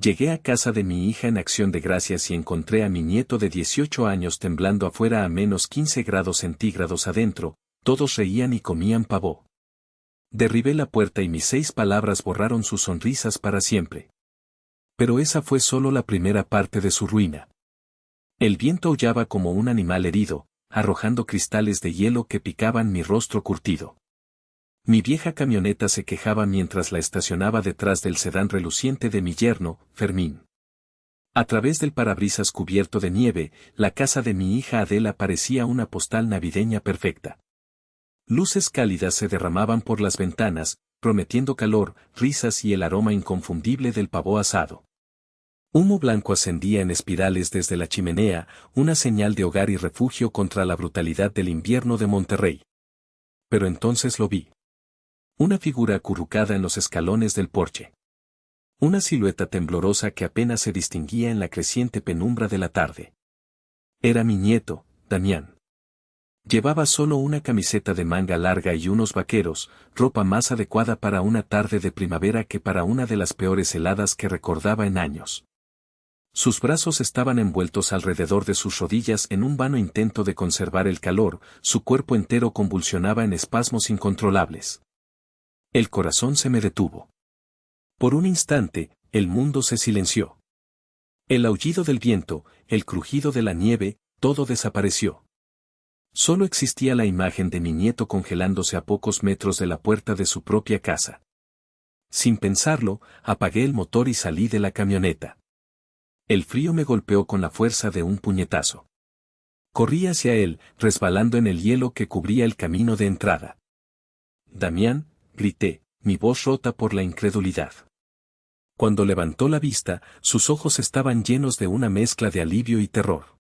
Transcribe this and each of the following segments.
Llegué a casa de mi hija en Acción de Gracias y encontré a mi nieto de 18 años temblando afuera a menos 15 grados centígrados adentro, todos reían y comían pavó. Derribé la puerta y mis 6 palabras borraron sus sonrisas para siempre. Pero esa fue solo la primera parte de su ruina. El viento aullaba como un animal herido, arrojando cristales de hielo que picaban mi rostro curtido. Mi vieja camioneta se quejaba mientras la estacionaba detrás del sedán reluciente de mi yerno, Fermín. A través del parabrisas cubierto de nieve, la casa de mi hija Adela parecía una postal navideña perfecta. Luces cálidas se derramaban por las ventanas, prometiendo calor, risas y el aroma inconfundible del pavó asado. Humo blanco ascendía en espirales desde la chimenea, una señal de hogar y refugio contra la brutalidad del invierno de Monterrey. Pero entonces lo vi. Una figura acurrucada en los escalones del porche. Una silueta temblorosa que apenas se distinguía en la creciente penumbra de la tarde. Era mi nieto, Damián. Llevaba solo una camiseta de manga larga y unos vaqueros, ropa más adecuada para una tarde de primavera que para una de las peores heladas que recordaba en años. Sus brazos estaban envueltos alrededor de sus rodillas en un vano intento de conservar el calor, su cuerpo entero convulsionaba en espasmos incontrolables. El corazón se me detuvo. Por un instante, el mundo se silenció. El aullido del viento, el crujido de la nieve, todo desapareció. Solo existía la imagen de mi nieto congelándose a pocos metros de la puerta de su propia casa. Sin pensarlo, apagué el motor y salí de la camioneta. El frío me golpeó con la fuerza de un puñetazo. Corrí hacia él, resbalando en el hielo que cubría el camino de entrada. Damián, grité, mi voz rota por la incredulidad. Cuando levantó la vista, sus ojos estaban llenos de una mezcla de alivio y terror.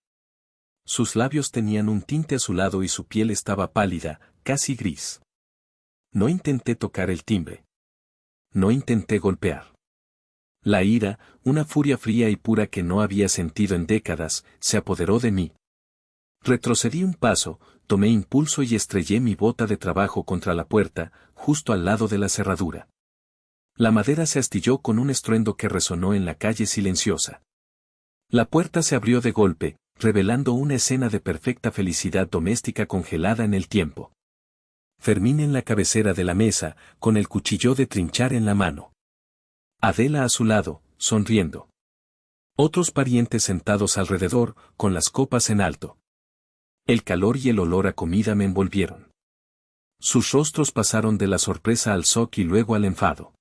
Sus labios tenían un tinte azulado y su piel estaba pálida, casi gris. No intenté tocar el timbre. No intenté golpear. La ira, una furia fría y pura que no había sentido en décadas, se apoderó de mí. Retrocedí un paso, tomé impulso y estrellé mi bota de trabajo contra la puerta, justo al lado de la cerradura. La madera se astilló con un estruendo que resonó en la calle silenciosa. La puerta se abrió de golpe, revelando una escena de perfecta felicidad doméstica congelada en el tiempo. Fermín en la cabecera de la mesa, con el cuchillo de trinchar en la mano. Adela a su lado, sonriendo. Otros parientes sentados alrededor, con las copas en alto. El calor y el olor a comida me envolvieron. Sus rostros pasaron de la sorpresa al shock y luego al enfado.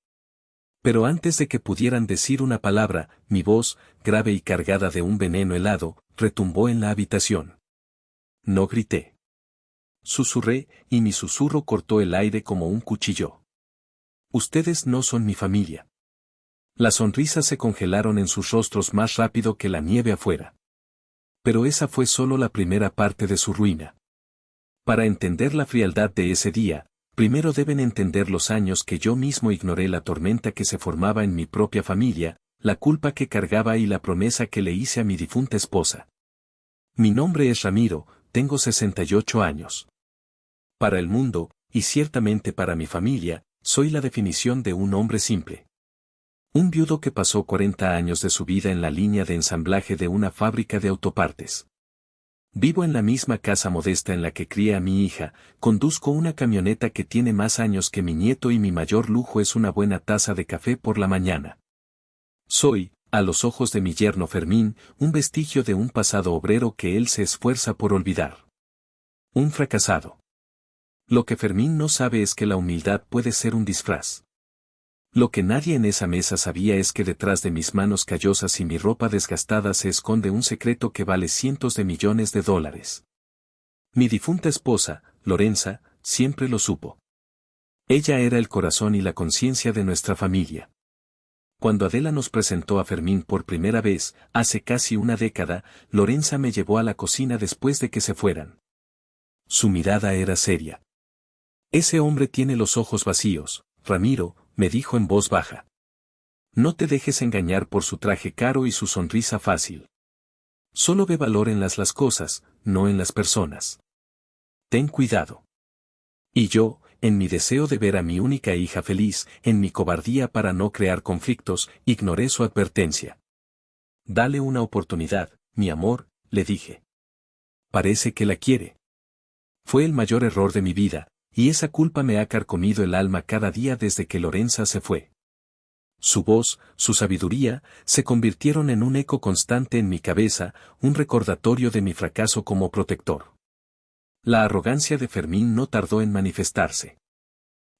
Pero antes de que pudieran decir una palabra, mi voz, grave y cargada de un veneno helado, retumbó en la habitación. No grité. Susurré, y mi susurro cortó el aire como un cuchillo. Ustedes no son mi familia. Las sonrisas se congelaron en sus rostros más rápido que la nieve afuera. Pero esa fue solo la primera parte de su ruina. Para entender la frialdad de ese día, primero deben entender los años que yo mismo ignoré la tormenta que se formaba en mi propia familia, la culpa que cargaba y la promesa que le hice a mi difunta esposa. Mi nombre es Ramiro, tengo 68 años. Para el mundo, y ciertamente para mi familia, soy la definición de un hombre simple. Un viudo que pasó 40 años de su vida en la línea de ensamblaje de una fábrica de autopartes. Vivo en la misma casa modesta en la que crié a mi hija, conduzco una camioneta que tiene más años que mi nieto y mi mayor lujo es una buena taza de café por la mañana. Soy, a los ojos de mi yerno Fermín, un vestigio de un pasado obrero que él se esfuerza por olvidar. Un fracasado. Lo que Fermín no sabe es que la humildad puede ser un disfraz. Lo que nadie en esa mesa sabía es que detrás de mis manos callosas y mi ropa desgastada se esconde un secreto que vale cientos de millones de dólares. Mi difunta esposa, Lorenza, siempre lo supo. Ella era el corazón y la conciencia de nuestra familia. Cuando Adela nos presentó a Fermín por primera vez, hace casi una década, Lorenza me llevó a la cocina después de que se fueran. Su mirada era seria. Ese hombre tiene los ojos vacíos, Ramiro, me dijo en voz baja. No te dejes engañar por su traje caro y su sonrisa fácil. Solo ve valor en las cosas, no en las personas. Ten cuidado. Y yo, en mi deseo de ver a mi única hija feliz, en mi cobardía para no crear conflictos, ignoré su advertencia. Dale una oportunidad, mi amor, le dije. Parece que la quiere. Fue el mayor error de mi vida, y esa culpa me ha carcomido el alma cada día desde que Lorenza se fue. Su voz, su sabiduría, se convirtieron en un eco constante en mi cabeza, un recordatorio de mi fracaso como protector. La arrogancia de Fermín no tardó en manifestarse.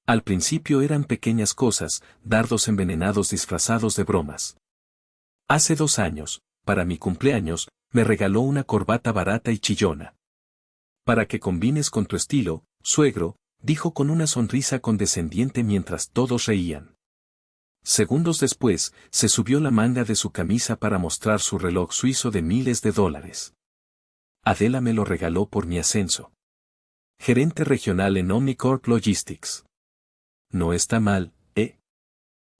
Al principio eran pequeñas cosas, dardos envenenados disfrazados de bromas. Hace 2 años, para mi cumpleaños, me regaló una corbata barata y chillona. Para que combines con tu estilo, suegro, dijo con una sonrisa condescendiente mientras todos reían. Segundos después, se subió la manga de su camisa para mostrar su reloj suizo de miles de dólares. Adela me lo regaló por mi ascenso. Gerente regional en Omnicorp Logistics. No está mal, ¿eh?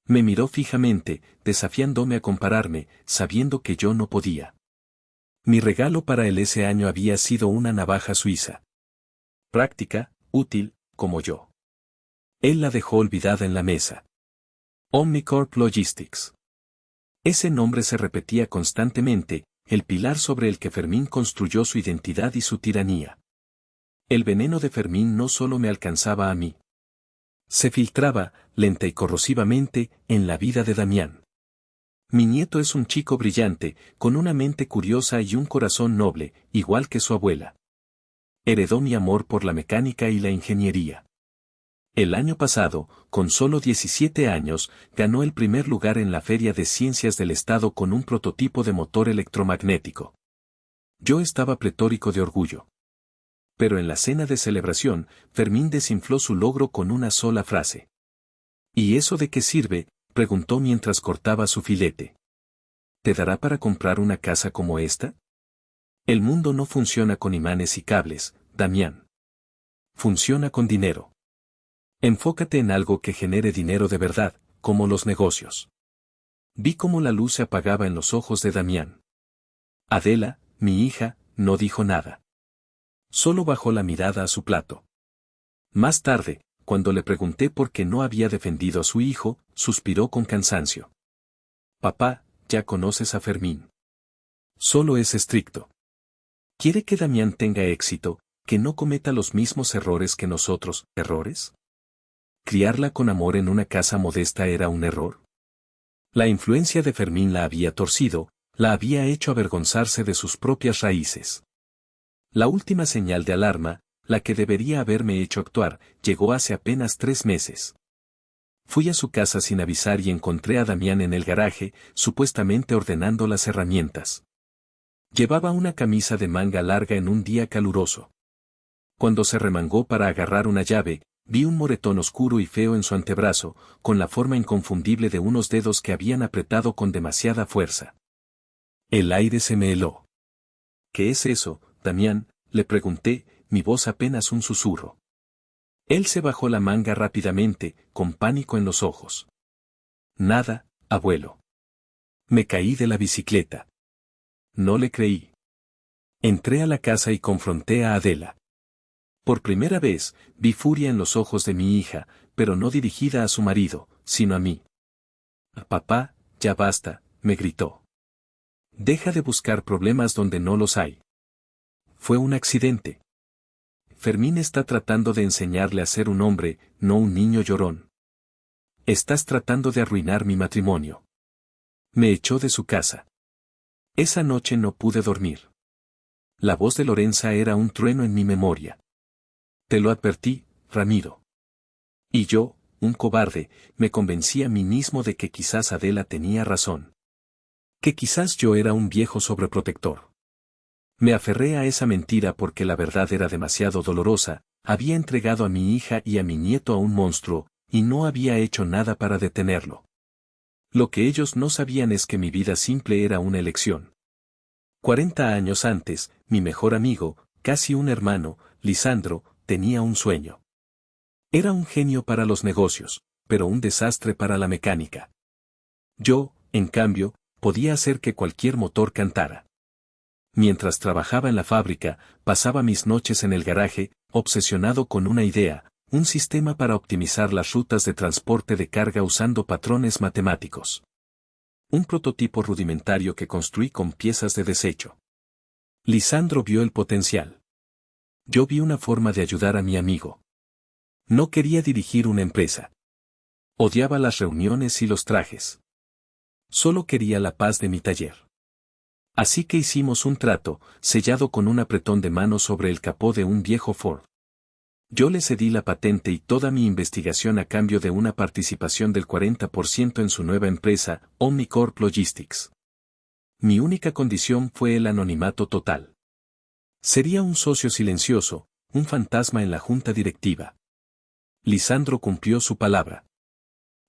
Me miró fijamente, desafiándome a compararme, sabiendo que yo no podía. Mi regalo para él ese año había sido una navaja suiza. Práctica, útil, como yo. Él la dejó olvidada en la mesa. Omnicorp Logistics. Ese nombre se repetía constantemente, el pilar sobre el que Fermín construyó su identidad y su tiranía. El veneno de Fermín no solo me alcanzaba a mí. Se filtraba, lenta y corrosivamente, en la vida de Damián. Mi nieto es un chico brillante, con una mente curiosa y un corazón noble, igual que su abuela. Heredó mi amor por la mecánica y la ingeniería. El año pasado, con solo 17 años, ganó el primer lugar en la Feria de Ciencias del Estado con un prototipo de motor electromagnético. Yo estaba pletórico de orgullo. Pero en la cena de celebración, Fermín desinfló su logro con una sola frase. ¿Y eso de qué sirve?, preguntó mientras cortaba su filete. ¿Te dará para comprar una casa como esta? El mundo no funciona con imanes y cables, Damián. Funciona con dinero. Enfócate en algo que genere dinero de verdad, como los negocios. Vi cómo la luz se apagaba en los ojos de Damián. Adela, mi hija, no dijo nada. Solo bajó la mirada a su plato. Más tarde, cuando le pregunté por qué no había defendido a su hijo, suspiró con cansancio. Papá, ya conoces a Fermín. Solo es estricto. ¿Quiere que Damián tenga éxito, que no cometa los mismos errores que nosotros, errores? ¿Criarla con amor en una casa modesta era un error? La influencia de Fermín la había torcido, la había hecho avergonzarse de sus propias raíces. La última señal de alarma, la que debería haberme hecho actuar, llegó hace apenas 3 meses. Fui a su casa sin avisar y encontré a Damián en el garaje, supuestamente ordenando las herramientas. Llevaba una camisa de manga larga en un día caluroso. Cuando se remangó para agarrar una llave, vi un moretón oscuro y feo en su antebrazo, con la forma inconfundible de unos dedos que habían apretado con demasiada fuerza. El aire se me heló. ¿Qué es eso, Damián?, le pregunté, mi voz apenas un susurro. Él se bajó la manga rápidamente, con pánico en los ojos. Nada, abuelo. Me caí de la bicicleta. No le creí. Entré a la casa y confronté a Adela. Por primera vez, vi furia en los ojos de mi hija, pero no dirigida a su marido, sino a mí. Papá, ya basta, me gritó. Deja de buscar problemas donde no los hay. Fue un accidente. Fermín está tratando de enseñarle a ser un hombre, no un niño llorón. Estás tratando de arruinar mi matrimonio. Me echó de su casa. Esa noche no pude dormir. La voz de Lorenza era un trueno en mi memoria. Te lo advertí, Ramiro. Y yo, un cobarde, me convencí a mí mismo de que quizás Adela tenía razón. Que quizás yo era un viejo sobreprotector. Me aferré a esa mentira porque la verdad era demasiado dolorosa, había entregado a mi hija y a mi nieto a un monstruo, y no había hecho nada para detenerlo. Lo que ellos no sabían es que mi vida simple era una elección. 40 años antes, mi mejor amigo, casi un hermano, Lisandro, tenía un sueño. Era un genio para los negocios, pero un desastre para la mecánica. Yo, en cambio, podía hacer que cualquier motor cantara. Mientras trabajaba en la fábrica, pasaba mis noches en el garaje, obsesionado con una idea, un sistema para optimizar las rutas de transporte de carga usando patrones matemáticos. Un prototipo rudimentario que construí con piezas de desecho. Lisandro vio el potencial. Yo vi una forma de ayudar a mi amigo. No quería dirigir una empresa. Odiaba las reuniones y los trajes. Solo quería la paz de mi taller. Así que hicimos un trato, sellado con un apretón de mano sobre el capó de un viejo Ford. Yo le cedí la patente y toda mi investigación a cambio de una participación del 40% en su nueva empresa, Omnicorp Logistics. Mi única condición fue el anonimato total. Sería un socio silencioso, un fantasma en la junta directiva. Lisandro cumplió su palabra.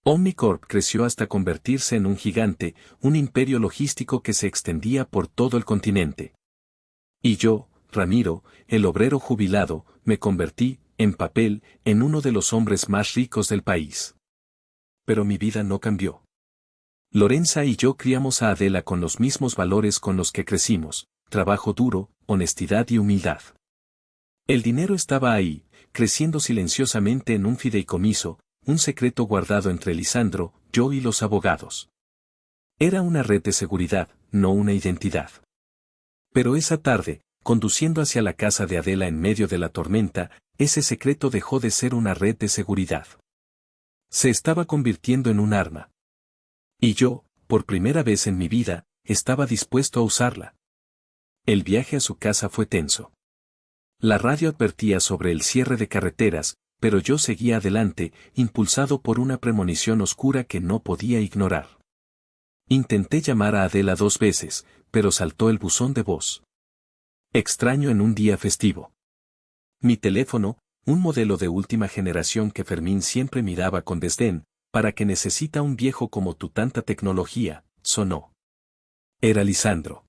Omnicorp creció hasta convertirse en un gigante, un imperio logístico que se extendía por todo el continente. Y yo, Ramiro, el obrero jubilado, me convertí, en papel, en uno de los hombres más ricos del país. Pero mi vida no cambió. Lorenza y yo criamos a Adela con los mismos valores con los que crecimos, trabajo duro, honestidad y humildad. El dinero estaba ahí, creciendo silenciosamente en un fideicomiso, un secreto guardado entre Lisandro, yo y los abogados. Era una red de seguridad, no una identidad. Pero esa tarde, conduciendo hacia la casa de Adela en medio de la tormenta, ese secreto dejó de ser una red de seguridad. Se estaba convirtiendo en un arma. Y yo, por primera vez en mi vida, estaba dispuesto a usarla. El viaje a su casa fue tenso. La radio advertía sobre el cierre de carreteras, pero yo seguía adelante, impulsado por una premonición oscura que no podía ignorar. Intenté llamar a Adela 2 veces, pero saltó el buzón de voz. Extraño en un día festivo. Mi teléfono, un modelo de última generación que Fermín siempre miraba con desdén, ¿para qué necesita un viejo como tú tanta tecnología?, sonó. Era Lisandro.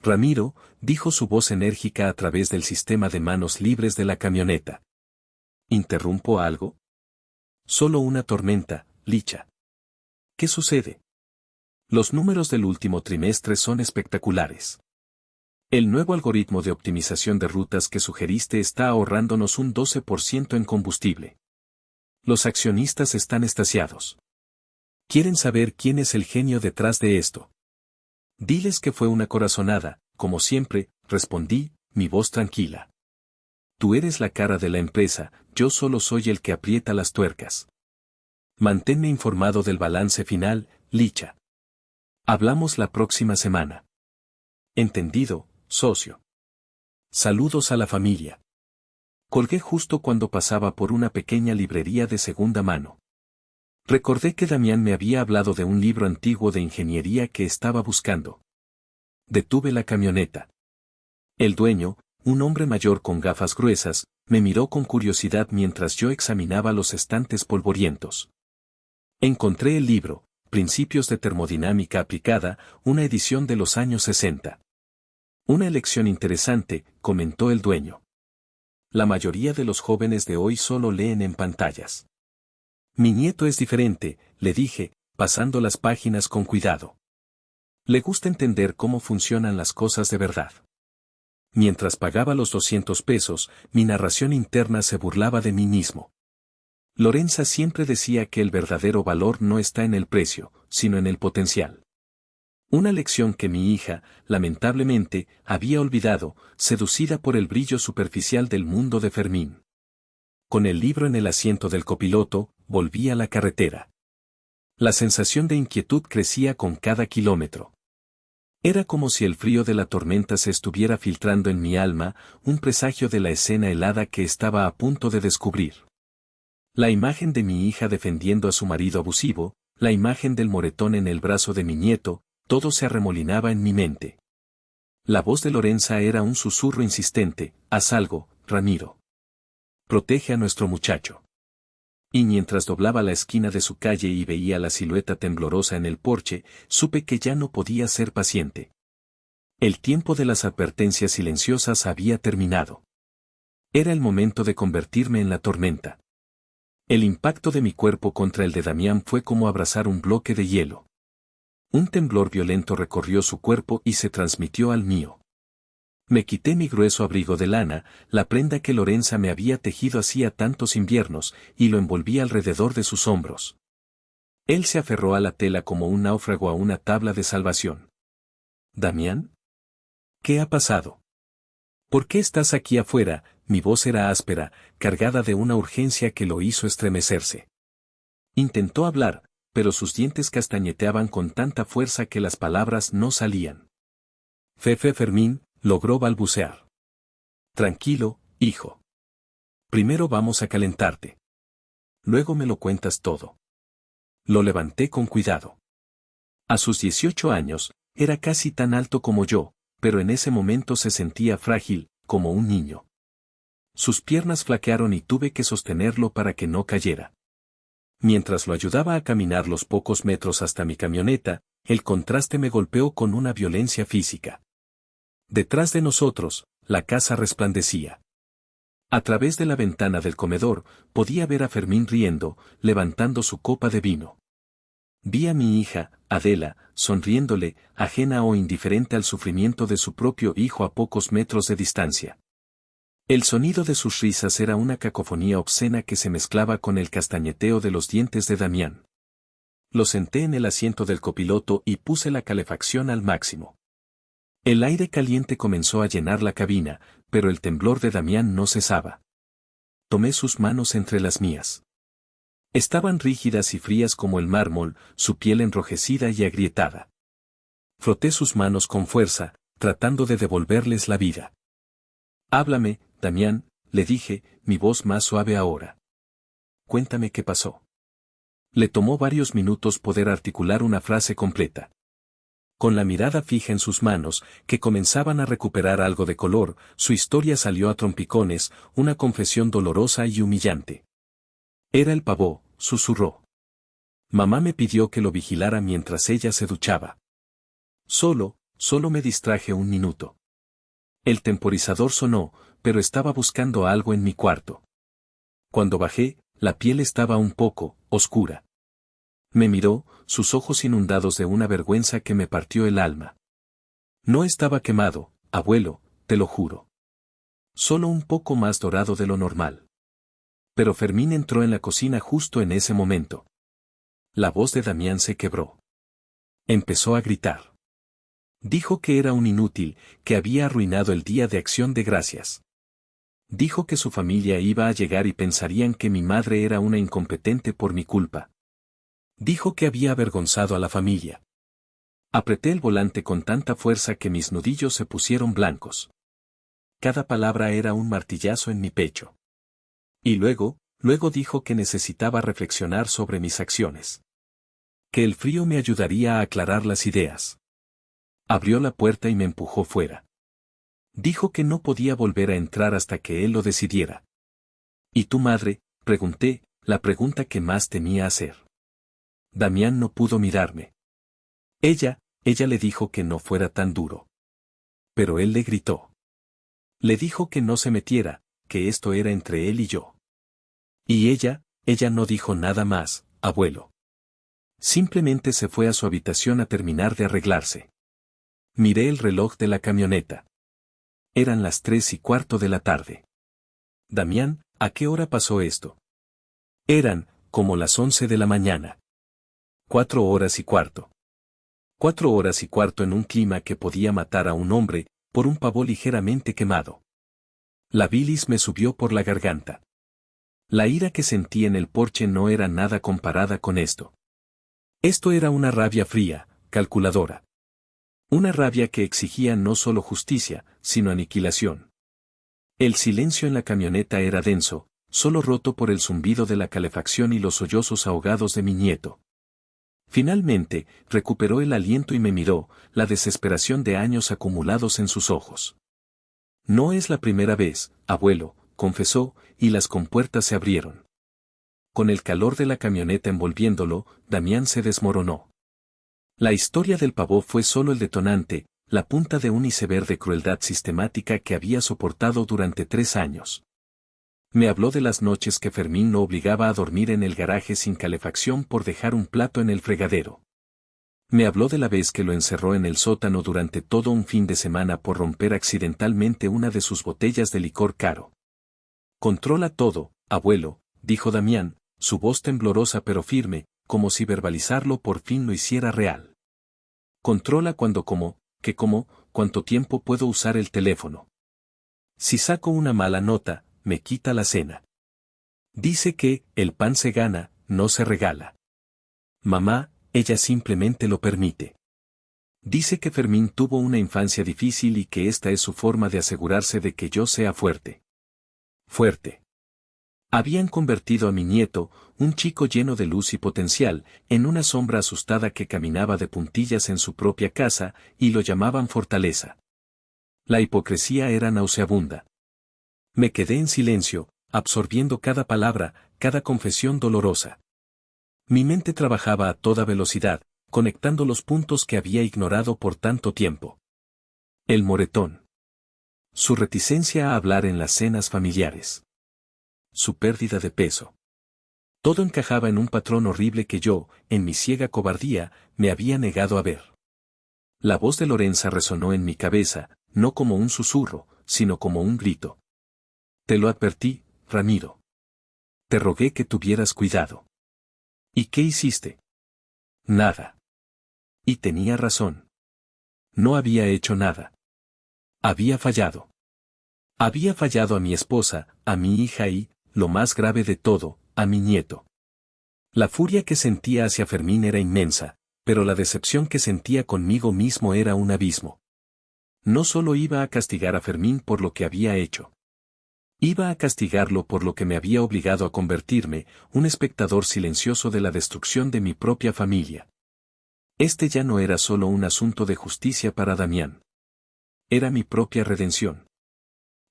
Ramiro, dijo su voz enérgica a través del sistema de manos libres de la camioneta. ¿Interrumpo algo? Solo una tormenta, Licha. ¿Qué sucede? Los números del último trimestre son espectaculares. El nuevo algoritmo de optimización de rutas que sugeriste está ahorrándonos un 12% en combustible. Los accionistas están extasiados. Quieren saber quién es el genio detrás de esto. Diles que fue una corazonada, como siempre, respondí, mi voz tranquila. Tú eres la cara de la empresa, yo solo soy el que aprieta las tuercas. Manténme informado del balance final, Licha. Hablamos la próxima semana. Entendido, socio. Saludos a la familia. Colgué justo cuando pasaba por una pequeña librería de segunda mano. Recordé que Damián me había hablado de un libro antiguo de ingeniería que estaba buscando. Detuve la camioneta. El dueño, un hombre mayor con gafas gruesas, me miró con curiosidad mientras yo examinaba los estantes polvorientos. Encontré el libro, Principios de Termodinámica Aplicada, una edición de los años 60. Una elección interesante, comentó el dueño. La mayoría de los jóvenes de hoy solo leen en pantallas. Mi nieto es diferente, le dije, pasando las páginas con cuidado. Le gusta entender cómo funcionan las cosas de verdad. Mientras pagaba los 200 pesos, mi narración interna se burlaba de mí mismo. Lorenza siempre decía que el verdadero valor no está en el precio, sino en el potencial. Una lección que mi hija, lamentablemente, había olvidado, seducida por el brillo superficial del mundo de Fermín. Con el libro en el asiento del copiloto, volví a la carretera. La sensación de inquietud crecía con cada kilómetro. Era como si el frío de la tormenta se estuviera filtrando en mi alma, un presagio de la escena helada que estaba a punto de descubrir. La imagen de mi hija defendiendo a su marido abusivo, la imagen del moretón en el brazo de mi nieto, todo se arremolinaba en mi mente. La voz de Lorenza era un susurro insistente, haz algo, Ramiro. Protege a nuestro muchacho. Y mientras doblaba la esquina de su calle y veía la silueta temblorosa en el porche, supe que ya no podía ser paciente. El tiempo de las advertencias silenciosas había terminado. Era el momento de convertirme en la tormenta. El impacto de mi cuerpo contra el de Damián fue como abrazar un bloque de hielo. Un temblor violento recorrió su cuerpo y se transmitió al mío. Me quité mi grueso abrigo de lana, la prenda que Lorenza me había tejido hacía tantos inviernos, y lo envolví alrededor de sus hombros. Él se aferró a la tela como un náufrago a una tabla de salvación. ¿Damián? ¿Qué ha pasado? ¿Por qué estás aquí afuera? Mi voz era áspera, cargada de una urgencia que lo hizo estremecerse. Intentó hablar, pero sus dientes castañeteaban con tanta fuerza que las palabras no salían. Fefe Fermín, logró balbucear. Tranquilo, hijo. Primero vamos a calentarte. Luego me lo cuentas todo. Lo levanté con cuidado. A sus 18 años, era casi tan alto como yo, pero en ese momento se sentía frágil, como un niño. Sus piernas flaquearon y tuve que sostenerlo para que no cayera. Mientras lo ayudaba a caminar los pocos metros hasta mi camioneta, el contraste me golpeó con una violencia física. Detrás de nosotros, la casa resplandecía. A través de la ventana del comedor, podía ver a Fermín riendo, levantando su copa de vino. Vi a mi hija, Adela, sonriéndole, ajena o indiferente al sufrimiento de su propio hijo a pocos metros de distancia. El sonido de sus risas era una cacofonía obscena que se mezclaba con el castañeteo de los dientes de Damián. Lo senté en el asiento del copiloto y puse la calefacción al máximo. El aire caliente comenzó a llenar la cabina, pero el temblor de Damián no cesaba. Tomé sus manos entre las mías. Estaban rígidas y frías como el mármol, su piel enrojecida y agrietada. Froté sus manos con fuerza, tratando de devolverles la vida. Háblame, Damián, le dije, mi voz más suave ahora. Cuéntame qué pasó. Le tomó varios minutos poder articular una frase completa. Con la mirada fija en sus manos, que comenzaban a recuperar algo de color, su historia salió a trompicones, una confesión dolorosa y humillante. Era el pavó, susurró. Mamá me pidió que lo vigilara mientras ella se duchaba. Solo me distraje un minuto. El temporizador sonó, pero estaba buscando algo en mi cuarto. Cuando bajé, la piel estaba un poco oscura. Me miró, sus ojos inundados de una vergüenza que me partió el alma. No estaba quemado, abuelo, te lo juro. Solo un poco más dorado de lo normal. Pero Fermín entró en la cocina justo en ese momento. La voz de Damián se quebró. Empezó a gritar. Dijo que era un inútil, que había arruinado el día de Acción de Gracias. Dijo que su familia iba a llegar y pensarían que mi madre era una incompetente por mi culpa. Dijo que había avergonzado a la familia. Apreté el volante con tanta fuerza que mis nudillos se pusieron blancos. Cada palabra era un martillazo en mi pecho. Y luego dijo que necesitaba reflexionar sobre mis acciones. Que el frío me ayudaría a aclarar las ideas. Abrió la puerta y me empujó fuera. Dijo que no podía volver a entrar hasta que él lo decidiera. ¿Y tu madre? Pregunté, la pregunta que más temía hacer. Damián no pudo mirarme. Ella le dijo que no fuera tan duro. Pero él le gritó. Le dijo que no se metiera, que esto era entre él y yo. Y ella no dijo nada más, abuelo. Simplemente se fue a su habitación a terminar de arreglarse. Miré el reloj de la camioneta. Eran las 3:15 de la tarde. Damián, ¿a qué hora pasó esto? Eran, como las 11 de la mañana. 4:15. 4:15 en un clima que podía matar a un hombre, por un pavó ligeramente quemado. La bilis me subió por la garganta. La ira que sentí en el porche no era nada comparada con esto. Esto era una rabia fría, calculadora. Una rabia que exigía no solo justicia, sino aniquilación. El silencio en la camioneta era denso, solo roto por el zumbido de la calefacción y los sollozos ahogados de mi nieto. Finalmente, recuperó el aliento y me miró, la desesperación de años acumulados en sus ojos. No es la primera vez, abuelo, confesó, y las compuertas se abrieron. Con el calor de la camioneta envolviéndolo, Damián se desmoronó. La historia del pavó fue solo el detonante, la punta de un iceberg de crueldad sistemática que había soportado durante 3 años. Me habló de las noches que Fermín lo obligaba a dormir en el garaje sin calefacción por dejar un plato en el fregadero. Me habló de la vez que lo encerró en el sótano durante todo un fin de semana por romper accidentalmente una de sus botellas de licor caro. Controla todo, abuelo, dijo Damián, su voz temblorosa pero firme, como si verbalizarlo por fin lo hiciera real. Controla cuándo como, qué como, cuánto tiempo puedo usar el teléfono. Si saco una mala nota, me quita la cena. Dice que, el pan se gana, no se regala. Mamá, ella simplemente lo permite. Dice que Fermín tuvo una infancia difícil y que esta es su forma de asegurarse de que yo sea fuerte. Fuerte. Habían convertido a mi nieto, un chico lleno de luz y potencial, en una sombra asustada que caminaba de puntillas en su propia casa, y lo llamaban fortaleza. La hipocresía era nauseabunda. Me quedé en silencio, absorbiendo cada palabra, cada confesión dolorosa. Mi mente trabajaba a toda velocidad, conectando los puntos que había ignorado por tanto tiempo. El moretón. Su reticencia a hablar en las cenas familiares. Su pérdida de peso. Todo encajaba en un patrón horrible que yo, en mi ciega cobardía, me había negado a ver. La voz de Lorenza resonó en mi cabeza, no como un susurro, sino como un grito. Te lo advertí, Ramiro. Te rogué que tuvieras cuidado. ¿Y qué hiciste? Nada. Y tenía razón. No había hecho nada. Había fallado. Había fallado a mi esposa, a mi hija y, lo más grave de todo, a mi nieto. La furia que sentía hacia Fermín era inmensa, pero la decepción que sentía conmigo mismo era un abismo. No solo iba a castigar a Fermín por lo que había hecho. Iba a castigarlo por lo que me había obligado a convertirme, un espectador silencioso de la destrucción de mi propia familia. Este ya no era solo un asunto de justicia para Damián. Era mi propia redención.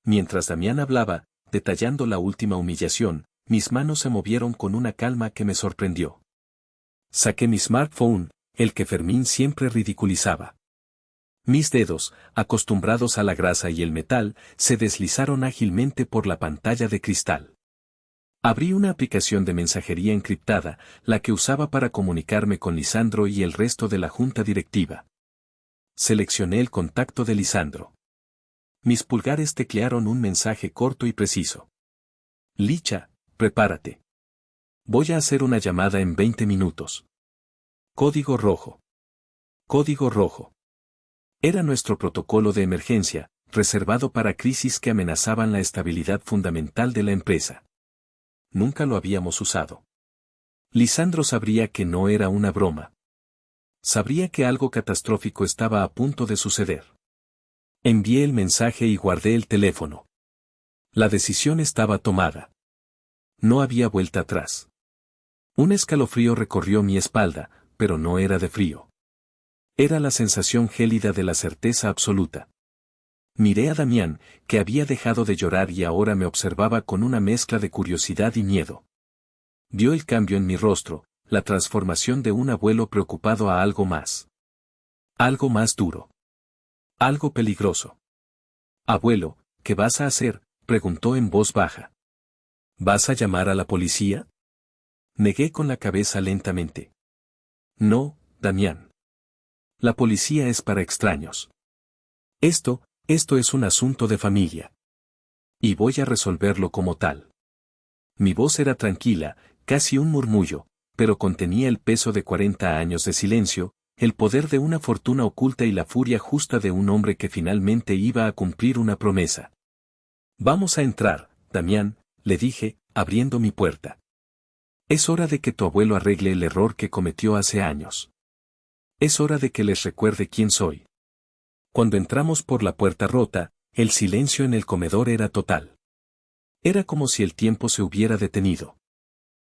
Mientras Damián hablaba, detallando la última humillación, mis manos se movieron con una calma que me sorprendió. Saqué mi smartphone, el que Fermín siempre ridiculizaba. Mis dedos, acostumbrados a la grasa y el metal, se deslizaron ágilmente por la pantalla de cristal. Abrí una aplicación de mensajería encriptada, la que usaba para comunicarme con Lisandro y el resto de la junta directiva. Seleccioné el contacto de Lisandro. Mis pulgares teclearon un mensaje corto y preciso. Licha, prepárate. Voy a hacer una llamada en 20 minutos. Código rojo. Código rojo. Era nuestro protocolo de emergencia, reservado para crisis que amenazaban la estabilidad fundamental de la empresa. Nunca lo habíamos usado. Lisandro sabría que no era una broma. Sabría que algo catastrófico estaba a punto de suceder. Envié el mensaje y guardé el teléfono. La decisión estaba tomada. No había vuelta atrás. Un escalofrío recorrió mi espalda, pero no era de frío. Era la sensación gélida de la certeza absoluta. Miré a Damián, que había dejado de llorar y ahora me observaba con una mezcla de curiosidad y miedo. Vio el cambio en mi rostro, la transformación de un abuelo preocupado a algo más. Algo más duro. Algo peligroso. Abuelo, ¿qué vas a hacer?, preguntó en voz baja. ¿Vas a llamar a la policía? Negué con la cabeza lentamente. No, Damián. La policía es para extraños. Esto es un asunto de familia. Y voy a resolverlo como tal. Mi voz era tranquila, casi un murmullo, pero contenía el peso de 40 años de silencio, el poder de una fortuna oculta y la furia justa de un hombre que finalmente iba a cumplir una promesa. Vamos a entrar, Damián, le dije, abriendo mi puerta. Es hora de que tu abuelo arregle el error que cometió hace años. Es hora de que les recuerde quién soy. Cuando entramos por la puerta rota, el silencio en el comedor era total. Era como si el tiempo se hubiera detenido.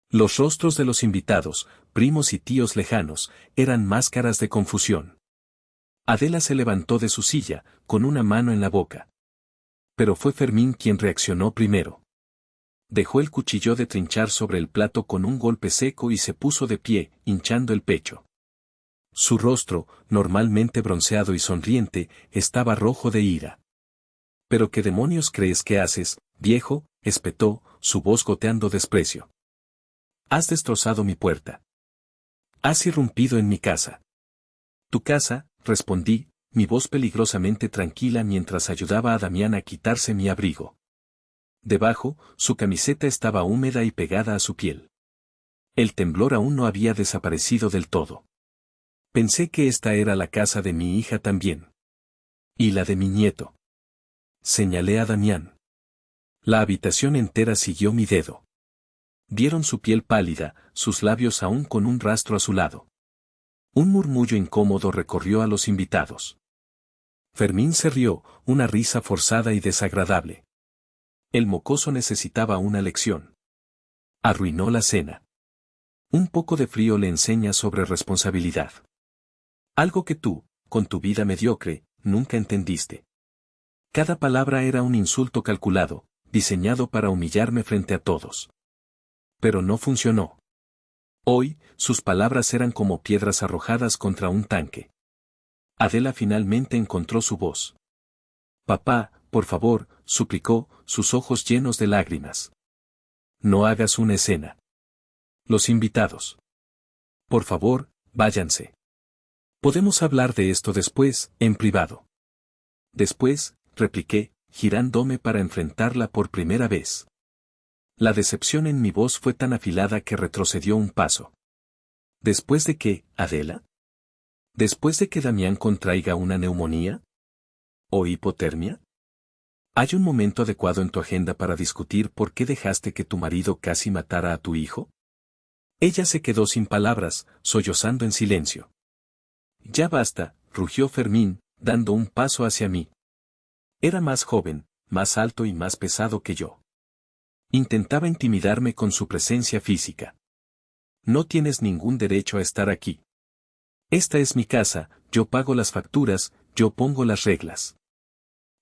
Los rostros de los invitados, primos y tíos lejanos, eran máscaras de confusión. Adela se levantó de su silla, con una mano en la boca. Pero fue Fermín quien reaccionó primero. Dejó el cuchillo de trinchar sobre el plato con un golpe seco y se puso de pie, hinchando el pecho. Su rostro, normalmente bronceado y sonriente, estaba rojo de ira. ¿Pero qué demonios crees que haces, viejo?, espetó, su voz goteando desprecio. Has destrozado mi puerta. Has irrumpido en mi casa. Tu casa, respondí, mi voz peligrosamente tranquila mientras ayudaba a Damián a quitarse mi abrigo. Debajo, su camiseta estaba húmeda y pegada a su piel. El temblor aún no había desaparecido del todo. Pensé que esta era la casa de mi hija también. Y la de mi nieto. Señalé a Damián. La habitación entera siguió mi dedo. Vieron su piel pálida, sus labios aún con un rastro azulado. Un murmullo incómodo recorrió a los invitados. Fermín se rió, una risa forzada y desagradable. El mocoso necesitaba una lección. Arruinó la cena. Un poco de frío le enseña sobre responsabilidad. Algo que tú, con tu vida mediocre, nunca entendiste. Cada palabra era un insulto calculado, diseñado para humillarme frente a todos. Pero no funcionó. Hoy, sus palabras eran como piedras arrojadas contra un tanque. Adela finalmente encontró su voz. Papá, por favor, suplicó, sus ojos llenos de lágrimas. No hagas una escena. Los invitados. Por favor, váyanse. Podemos hablar de esto después, en privado. Después, repliqué, girándome para enfrentarla por primera vez. La decepción en mi voz fue tan afilada que retrocedió un paso. ¿Después de qué, Adela? ¿Después de que Damián contraiga una neumonía? ¿O hipotermia? ¿Hay un momento adecuado en tu agenda para discutir por qué dejaste que tu marido casi matara a tu hijo? Ella se quedó sin palabras, sollozando en silencio. Ya basta, rugió Fermín, dando un paso hacia mí. Era más joven, más alto y más pesado que yo. Intentaba intimidarme con su presencia física. No tienes ningún derecho a estar aquí. Esta es mi casa, yo pago las facturas, yo pongo las reglas.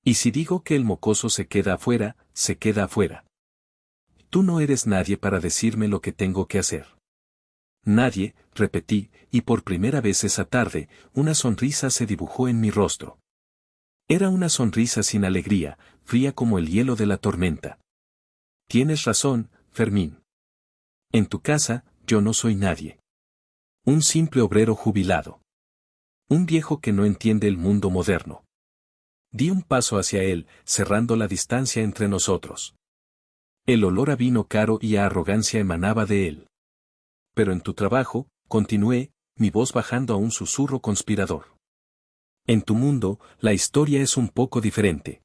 Y si digo que el mocoso se queda afuera, se queda afuera. Tú no eres nadie para decirme lo que tengo que hacer. Nadie, repetí, y por primera vez esa tarde, una sonrisa se dibujó en mi rostro. Era una sonrisa sin alegría, fría como el hielo de la tormenta. Tienes razón, Fermín. En tu casa, yo no soy nadie. Un simple obrero jubilado. Un viejo que no entiende el mundo moderno. Di un paso hacia él, cerrando la distancia entre nosotros. El olor a vino caro y a arrogancia emanaba de él. Pero en tu trabajo, continué, mi voz bajando a un susurro conspirador. En tu mundo, la historia es un poco diferente.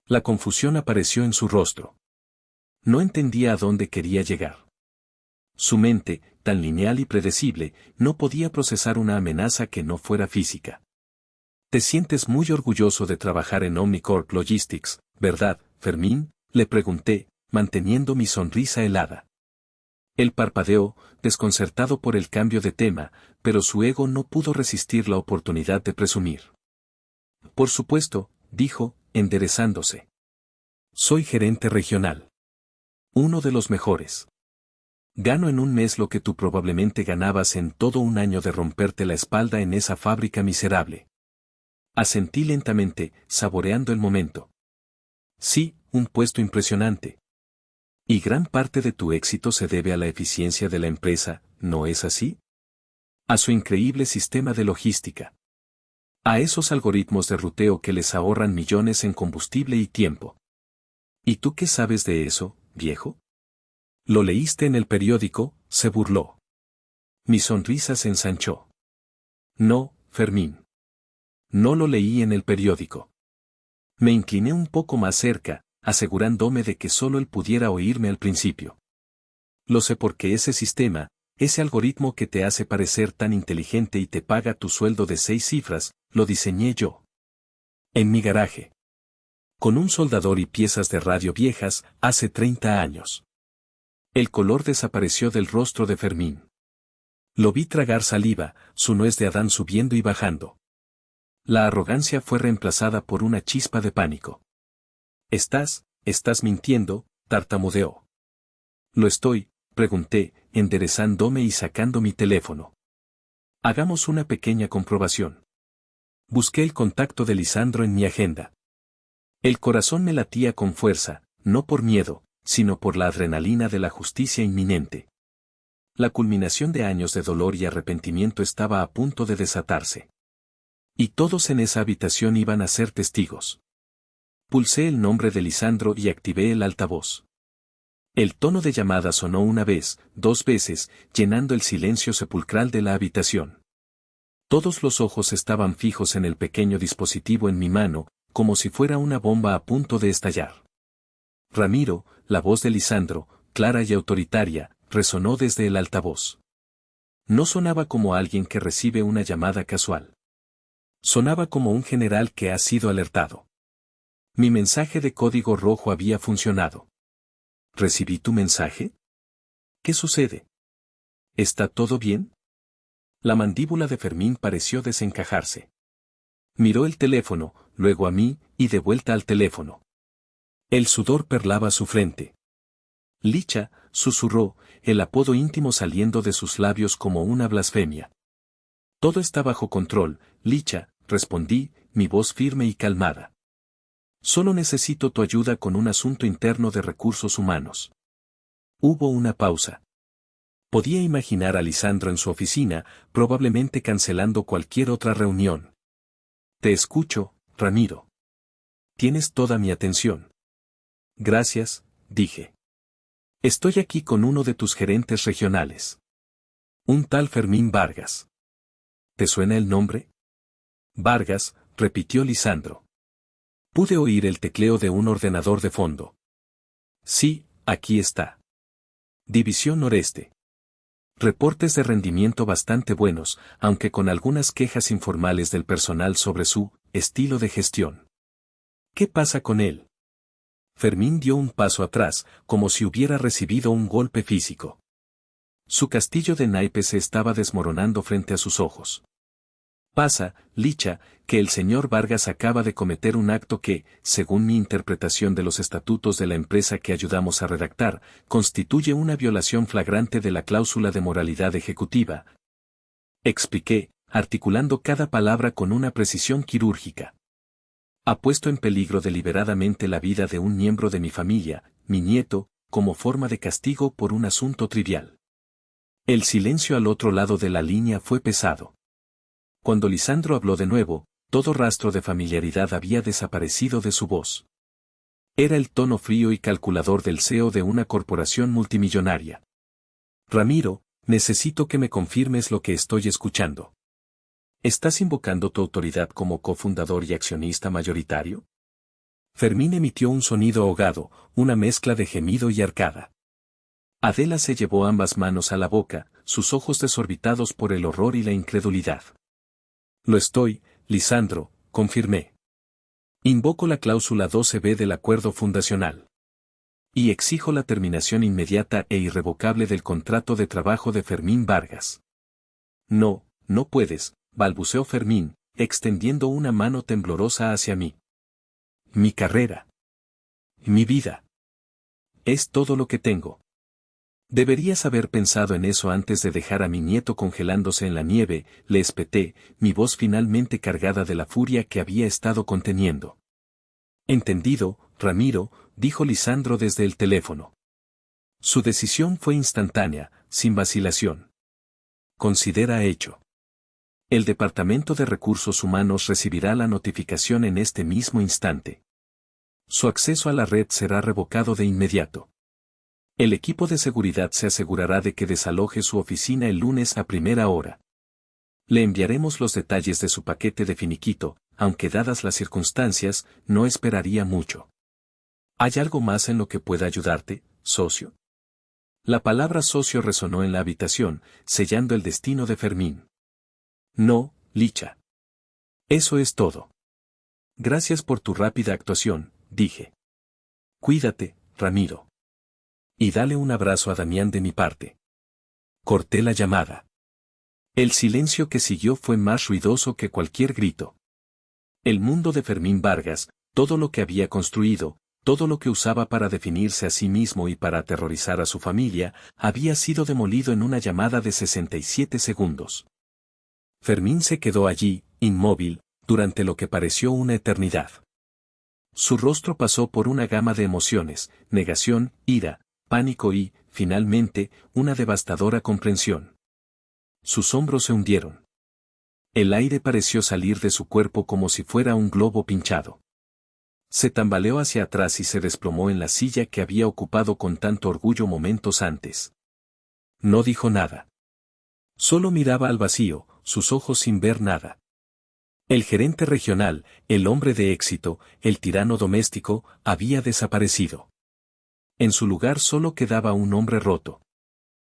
La confusión apareció en su rostro. No entendía a dónde quería llegar. Su mente, tan lineal y predecible, no podía procesar una amenaza que no fuera física. Te sientes muy orgulloso de trabajar en Omnicorp Logistics, ¿verdad, Fermín? Le pregunté, manteniendo mi sonrisa helada. Él parpadeó, desconcertado por el cambio de tema, pero su ego no pudo resistir la oportunidad de presumir. Por supuesto, dijo, enderezándose. Soy gerente regional. Uno de los mejores. Gano en un mes lo que tú probablemente ganabas en todo un año de romperte la espalda en esa fábrica miserable. Asentí lentamente, saboreando el momento. Sí, un puesto impresionante. Y gran parte de tu éxito se debe a la eficiencia de la empresa, ¿no es así? A su increíble sistema de logística. A esos algoritmos de ruteo que les ahorran millones en combustible y tiempo. ¿Y tú qué sabes de eso, viejo? Lo leíste en el periódico, se burló. Mi sonrisa se ensanchó. No, Fermín. No lo leí en el periódico. Me incliné un poco más cerca, asegurándome de que solo él pudiera oírme al principio. Lo sé porque ese sistema, ese algoritmo que te hace parecer tan inteligente y te paga tu sueldo de 6 cifras, lo diseñé yo. En mi garaje. Con un soldador y piezas de radio viejas, hace 30 años. El color desapareció del rostro de Fermín. Lo vi tragar saliva, su nuez de Adán subiendo y bajando. La arrogancia fue reemplazada por una chispa de pánico. Estás mintiendo, tartamudeó. ¿Lo estoy? Pregunté, enderezándome y sacando mi teléfono. Hagamos una pequeña comprobación. Busqué el contacto de Lisandro en mi agenda. El corazón me latía con fuerza, no por miedo, sino por la adrenalina de la justicia inminente. La culminación de años de dolor y arrepentimiento estaba a punto de desatarse. Y todos en esa habitación iban a ser testigos. Pulsé el nombre de Lisandro y activé el altavoz. El tono de llamada sonó una vez, 2 veces, llenando el silencio sepulcral de la habitación. Todos los ojos estaban fijos en el pequeño dispositivo en mi mano, como si fuera una bomba a punto de estallar. Ramiro, la voz de Lisandro, clara y autoritaria, resonó desde el altavoz. No sonaba como alguien que recibe una llamada casual. Sonaba como un general que ha sido alertado. Mi mensaje de código rojo había funcionado. ¿Recibí tu mensaje? ¿Qué sucede? ¿Está todo bien? La mandíbula de Fermín pareció desencajarse. Miró el teléfono, luego a mí, y de vuelta al teléfono. El sudor perlaba su frente. Licha, susurró, el apodo íntimo saliendo de sus labios como una blasfemia. Todo está bajo control, Licha, respondí, mi voz firme y calmada. Solo necesito tu ayuda con un asunto interno de recursos humanos. Hubo una pausa. Podía imaginar a Lisandro en su oficina, probablemente cancelando cualquier otra reunión. Te escucho, Ramiro. Tienes toda mi atención. Gracias, dije. Estoy aquí con uno de tus gerentes regionales. Un tal Fermín Vargas. ¿Te suena el nombre? Vargas, repitió Lisandro. Pude oír el tecleo de un ordenador de fondo. Sí, aquí está. División Noreste. Reportes de rendimiento bastante buenos, aunque con algunas quejas informales del personal sobre su estilo de gestión. ¿Qué pasa con él? Fermín dio un paso atrás, como si hubiera recibido un golpe físico. Su castillo de naipes se estaba desmoronando frente a sus ojos. Pasa, Licha, que el señor Vargas acaba de cometer un acto que, según mi interpretación de los estatutos de la empresa que ayudamos a redactar, constituye una violación flagrante de la cláusula de moralidad ejecutiva. Expliqué, articulando cada palabra con una precisión quirúrgica. Ha puesto en peligro deliberadamente la vida de un miembro de mi familia, mi nieto, como forma de castigo por un asunto trivial. El silencio al otro lado de la línea fue pesado. Cuando Lisandro habló de nuevo, todo rastro de familiaridad había desaparecido de su voz. Era el tono frío y calculador del CEO de una corporación multimillonaria. Ramiro, necesito que me confirmes lo que estoy escuchando. ¿Estás invocando tu autoridad como cofundador y accionista mayoritario? Fermín emitió un sonido ahogado, una mezcla de gemido y arcada. Adela se llevó ambas manos a la boca, sus ojos desorbitados por el horror y la incredulidad. Lo estoy, Lisandro, confirmé. Invoco la cláusula 12b del acuerdo fundacional. Y exijo la terminación inmediata e irrevocable del contrato de trabajo de Fermín Vargas. No, no puedes, balbuceó Fermín, extendiendo una mano temblorosa hacia mí. Mi carrera. Mi vida. Es todo lo que tengo. Deberías haber pensado en eso antes de dejar a mi nieto congelándose en la nieve, le espeté, mi voz finalmente cargada de la furia que había estado conteniendo. Entendido, Ramiro, dijo Lisandro desde el teléfono. Su decisión fue instantánea, sin vacilación. Considera hecho. El Departamento de Recursos Humanos recibirá la notificación en este mismo instante. Su acceso a la red será revocado de inmediato. El equipo de seguridad se asegurará de que desaloje su oficina el lunes a primera hora. Le enviaremos los detalles de su paquete de finiquito, aunque dadas las circunstancias, no esperaría mucho. ¿Hay algo más en lo que pueda ayudarte, socio? La palabra socio resonó en la habitación, sellando el destino de Fermín. No, Licha. Eso es todo. Gracias por tu rápida actuación, dije. Cuídate, Ramiro. Y dale un abrazo a Damián de mi parte. Corté la llamada. El silencio que siguió fue más ruidoso que cualquier grito. El mundo de Fermín Vargas, todo lo que había construido, todo lo que usaba para definirse a sí mismo y para aterrorizar a su familia, había sido demolido en una llamada de 67 segundos. Fermín se quedó allí, inmóvil, durante lo que pareció una eternidad. Su rostro pasó por una gama de emociones, negación, ira, pánico y, finalmente, una devastadora comprensión. Sus hombros se hundieron. El aire pareció salir de su cuerpo como si fuera un globo pinchado. Se tambaleó hacia atrás y se desplomó en la silla que había ocupado con tanto orgullo momentos antes. No dijo nada. Solo miraba al vacío, sus ojos sin ver nada. El gerente regional, el hombre de éxito, el tirano doméstico, había desaparecido. En su lugar solo quedaba un hombre roto.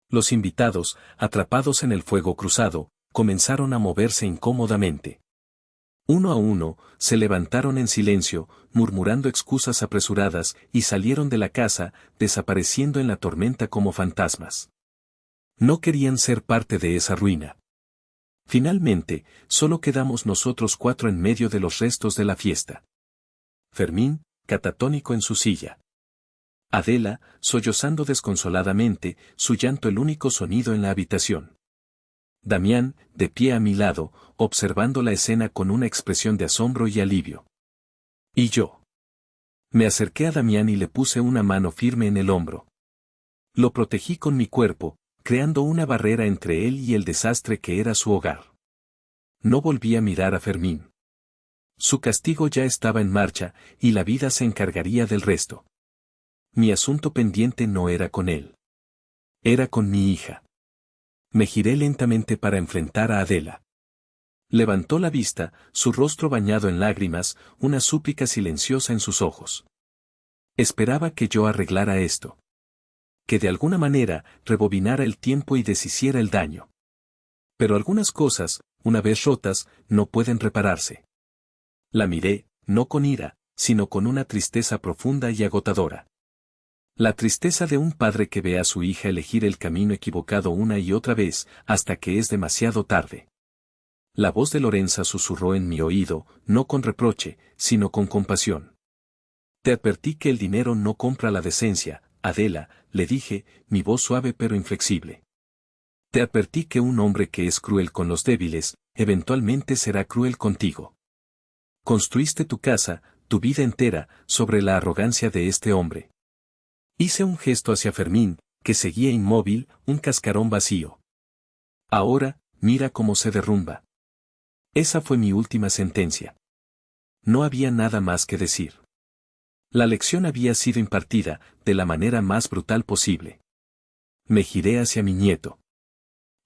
Los invitados, atrapados en el fuego cruzado, comenzaron a moverse incómodamente. Uno a uno, se levantaron en silencio, murmurando excusas apresuradas, y salieron de la casa, desapareciendo en la tormenta como fantasmas. No querían ser parte de esa ruina. Finalmente, solo quedamos nosotros cuatro en medio de los restos de la fiesta. Fermín, catatónico en su silla. Adela, sollozando desconsoladamente, su llanto el único sonido en la habitación. Damián, de pie a mi lado, observando la escena con una expresión de asombro y alivio. Y yo. Me acerqué a Damián y le puse una mano firme en el hombro. Lo protegí con mi cuerpo, creando una barrera entre él y el desastre que era su hogar. No volví a mirar a Fermín. Su castigo ya estaba en marcha, y la vida se encargaría del resto. Mi asunto pendiente no era con él. Era con mi hija. Me giré lentamente para enfrentar a Adela. Levantó la vista, su rostro bañado en lágrimas, una súplica silenciosa en sus ojos. Esperaba que yo arreglara esto. Que de alguna manera rebobinara el tiempo y deshiciera el daño. Pero algunas cosas, una vez rotas, no pueden repararse. La miré, no con ira, sino con una tristeza profunda y agotadora. La tristeza de un padre que ve a su hija elegir el camino equivocado una y otra vez, hasta que es demasiado tarde. La voz de Lorenza susurró en mi oído, no con reproche, sino con compasión. Te advertí que el dinero no compra la decencia, Adela, le dije, mi voz suave pero inflexible. Te advertí que un hombre que es cruel con los débiles, eventualmente será cruel contigo. Construiste tu casa, tu vida entera, sobre la arrogancia de este hombre. Hice un gesto hacia Fermín, que seguía inmóvil, un cascarón vacío. Ahora, mira cómo se derrumba. Esa fue mi última sentencia. No había nada más que decir. La lección había sido impartida, de la manera más brutal posible. Me giré hacia mi nieto.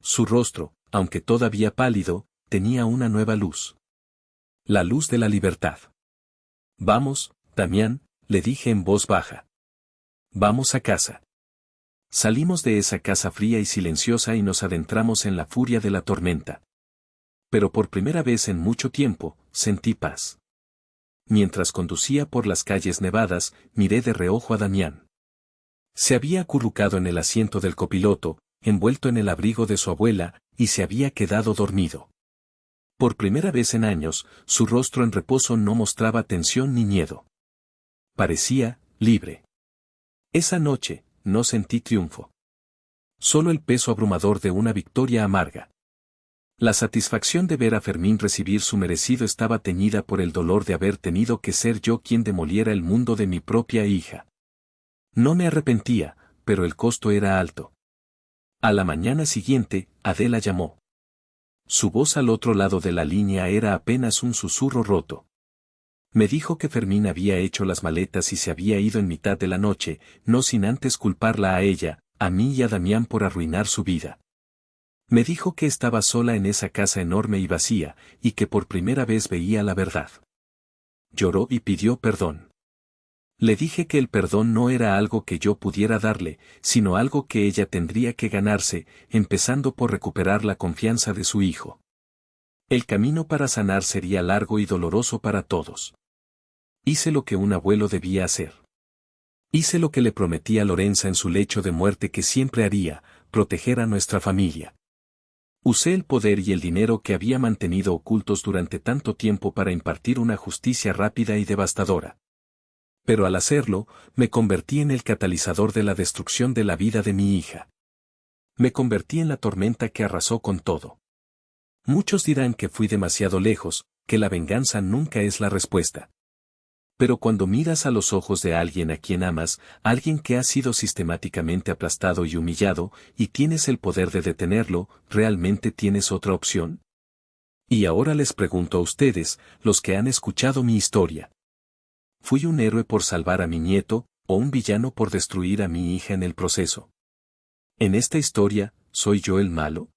Su rostro, aunque todavía pálido, tenía una nueva luz. La luz de la libertad. Vamos, Damián, le dije en voz baja. Vamos a casa. Salimos de esa casa fría y silenciosa y nos adentramos en la furia de la tormenta. Pero por primera vez en mucho tiempo, sentí paz. Mientras conducía por las calles nevadas, miré de reojo a Damián. Se había acurrucado en el asiento del copiloto, envuelto en el abrigo de su abuela, y se había quedado dormido. Por primera vez en años, su rostro en reposo no mostraba tensión ni miedo. Parecía libre. Esa noche, no sentí triunfo. Solo el peso abrumador de una victoria amarga. La satisfacción de ver a Fermín recibir su merecido estaba teñida por el dolor de haber tenido que ser yo quien demoliera el mundo de mi propia hija. No me arrepentía, pero el costo era alto. A la mañana siguiente, Adela llamó. Su voz al otro lado de la línea era apenas un susurro roto. Me dijo que Fermín había hecho las maletas y se había ido en mitad de la noche, no sin antes culparla a ella, a mí y a Damián por arruinar su vida. Me dijo que estaba sola en esa casa enorme y vacía, y que por primera vez veía la verdad. Lloró y pidió perdón. Le dije que el perdón no era algo que yo pudiera darle, sino algo que ella tendría que ganarse, empezando por recuperar la confianza de su hijo. El camino para sanar sería largo y doloroso para todos. Hice lo que un abuelo debía hacer. Hice lo que le prometí a Lorenza en su lecho de muerte que siempre haría, proteger a nuestra familia. Usé el poder y el dinero que había mantenido ocultos durante tanto tiempo para impartir una justicia rápida y devastadora. Pero al hacerlo, me convertí en el catalizador de la destrucción de la vida de mi hija. Me convertí en la tormenta que arrasó con todo. Muchos dirán que fui demasiado lejos, que la venganza nunca es la respuesta. Pero cuando miras a los ojos de alguien a quien amas, alguien que ha sido sistemáticamente aplastado y humillado, y tienes el poder de detenerlo, ¿realmente tienes otra opción? Y ahora les pregunto a ustedes, los que han escuchado mi historia. ¿Fui un héroe por salvar a mi nieto, o un villano por destruir a mi hija en el proceso? En esta historia, ¿soy yo el malo?